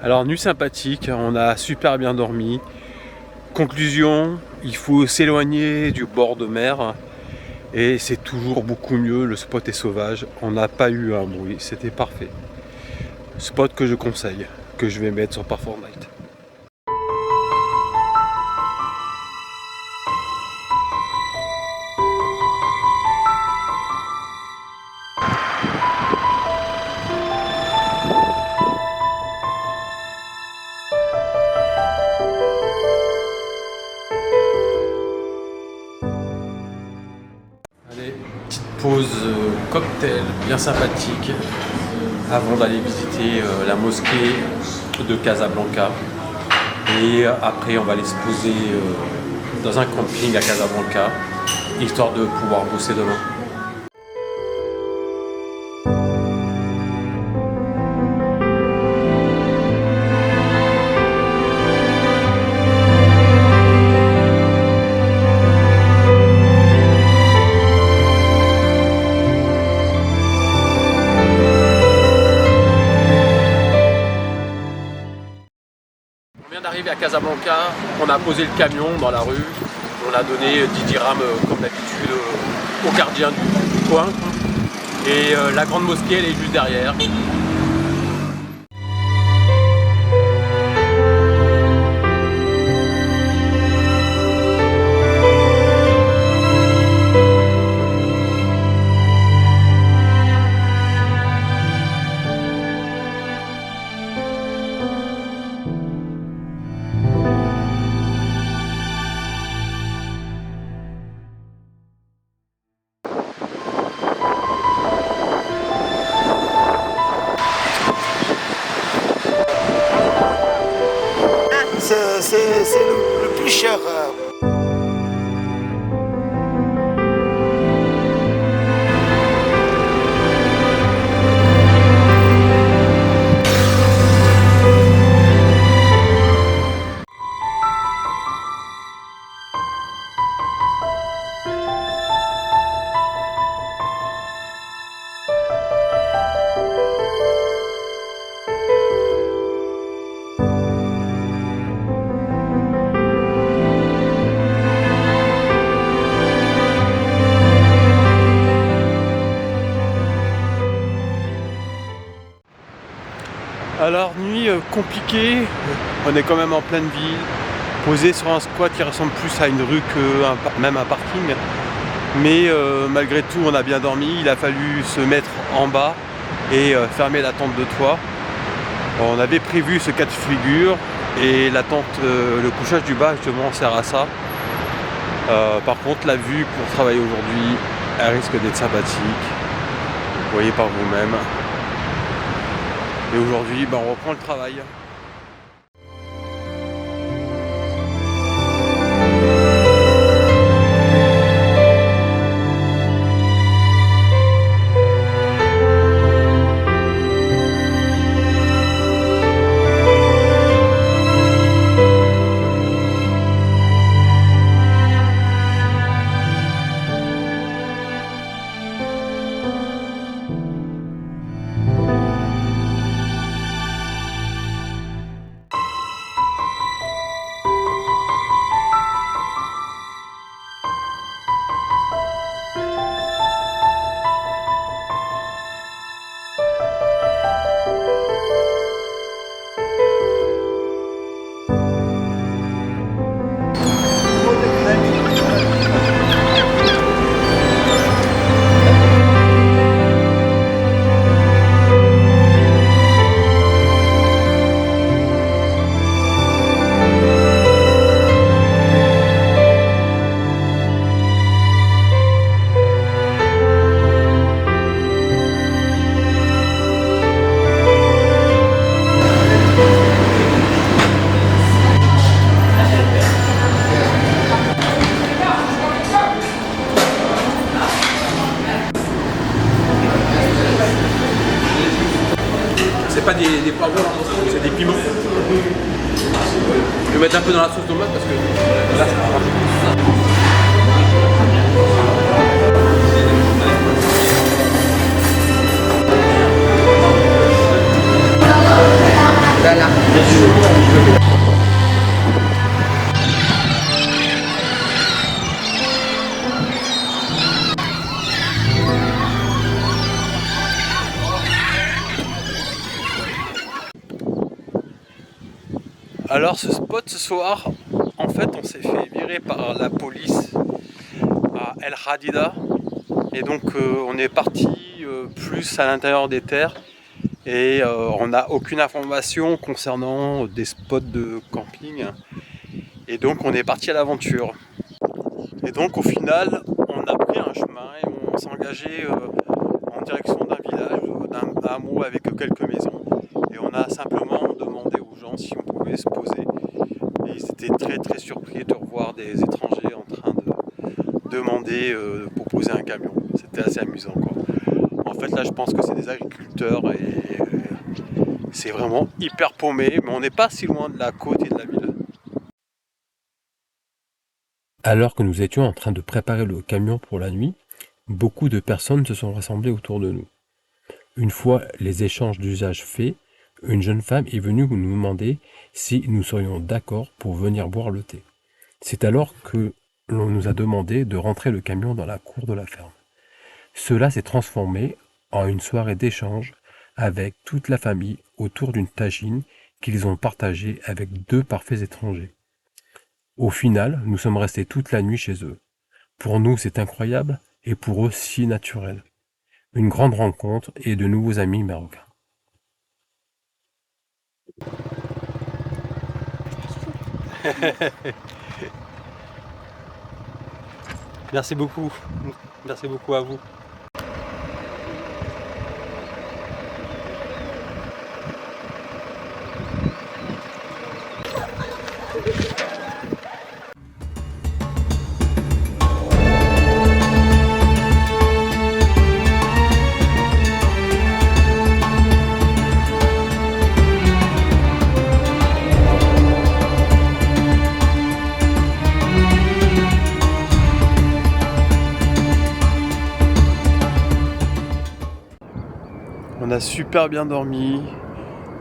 Alors nuit sympathique, on a super bien dormi. Conclusion, il faut s'éloigner du bord de mer et c'est toujours beaucoup mieux, le spot est sauvage, on n'a pas eu un bruit, c'était parfait. Spot que je conseille, que je vais mettre sur Park4Night. Pause cocktail bien sympathique avant d'aller visiter la mosquée de Casablanca et après on va aller se poser dans un camping à Casablanca histoire de pouvoir bosser demain. D'arriver à Casablanca, on a posé le camion dans la rue, on a donné 10 dirhams comme d'habitude au gardien du coin et la grande mosquée elle est juste derrière. C'est le plus cher. Alors nuit compliquée, on est quand même en pleine ville, posé sur un squat qui ressemble plus à une rue que même un parking. Mais malgré tout on a bien dormi, il a fallu se mettre en bas et fermer la tente de toit. On avait prévu ce cas de figure et la tente, le couchage du bas justement sert à ça. Par contre la vue pour travailler aujourd'hui, elle risque d'être sympathique, vous voyez par vous-même. Et aujourd'hui, on reprend le travail. C'est pas des poivrons, c'est des piments. Je vais mettre un peu dans la sauce tomate parce que là ça va marcher. Voilà. Alors ce spot ce soir, en fait on s'est fait virer par la police à El Hadida et donc on est parti plus à l'intérieur des terres et on n'a aucune information concernant des spots de camping et donc on est parti à l'aventure. Et donc au final on a pris un chemin et on s'est engagé en direction d'un village, d'un hameau avec quelques maisons et on a simplement demandé aux gens si on pouvait se poser et ils étaient très très surpris de revoir des étrangers en train de demander pour poser un camion. C'était assez amusant quoi. En fait là je pense que c'est des agriculteurs et c'est vraiment hyper paumé mais on n'est pas si loin de la côte et de la ville. Alors que nous étions en train de préparer le camion pour la nuit, beaucoup de personnes se sont rassemblées autour de nous. Une fois les échanges d'usage faits, une jeune femme est venue nous demander si nous serions d'accord pour venir boire le thé. C'est alors que l'on nous a demandé de rentrer le camion dans la cour de la ferme. Cela s'est transformé en une soirée d'échange avec toute la famille autour d'une tagine qu'ils ont partagée avec 2 parfaits étrangers. Au final, nous sommes restés toute la nuit chez eux. Pour nous, c'est incroyable et pour eux, si naturel. Une grande rencontre et de nouveaux amis marocains. Merci beaucoup à vous. On a super bien dormi.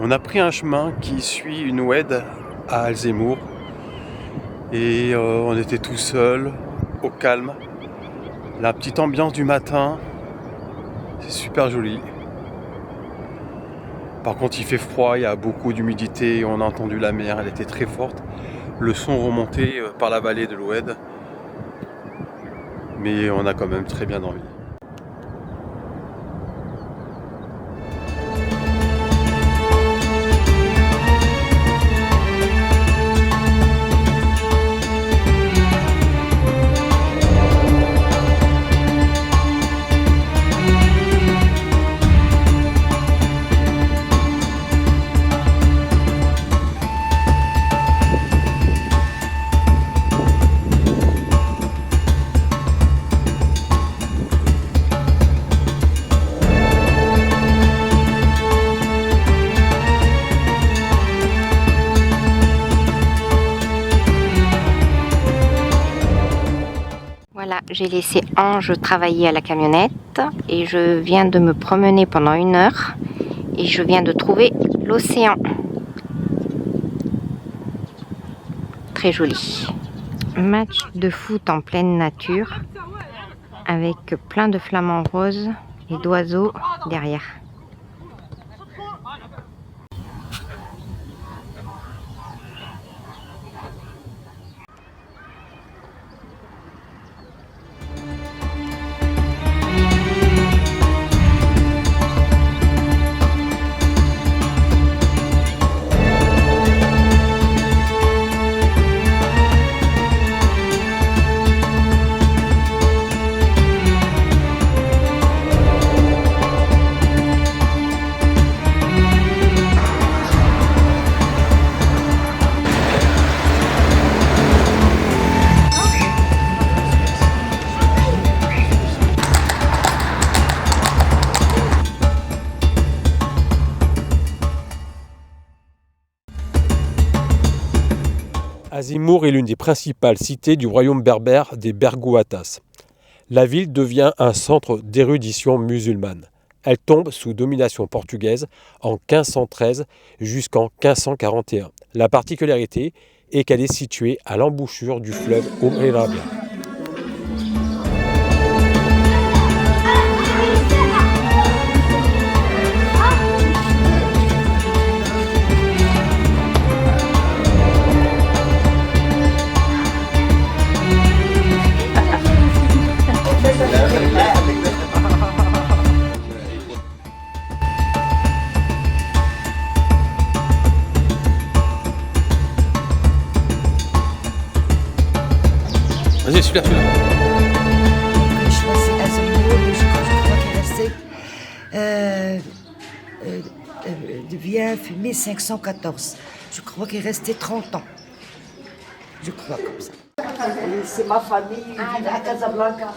On a pris un chemin qui suit une oued à Alzemmour. Et on était tout seul, au calme. La petite ambiance du matin, c'est super joli. Par contre, il fait froid, il y a beaucoup d'humidité. On a entendu la mer, elle était très forte. Le son remontait par la vallée de l'Oued. Mais on a quand même très bien dormi. Voilà, j'ai laissé Ange travailler à la camionnette et je viens de me promener pendant 1 heure et je viens de trouver l'océan. Très joli. Match de foot en pleine nature avec plein de flamants roses et d'oiseaux derrière. Alzemmour est l'une des principales cités du royaume berbère des Bergouatas. La ville devient un centre d'érudition musulmane. Elle tombe sous domination portugaise en 1513 jusqu'en 1541. La particularité est qu'elle est située à l'embouchure du fleuve Ouérabia. Vas-y, celui-là. Je choisis Azincourt, je crois qu'il restait de bien fumé 514. Je crois qu'il restait 30 ans. Je crois comme ça. C'est ma famille, à Casablanca.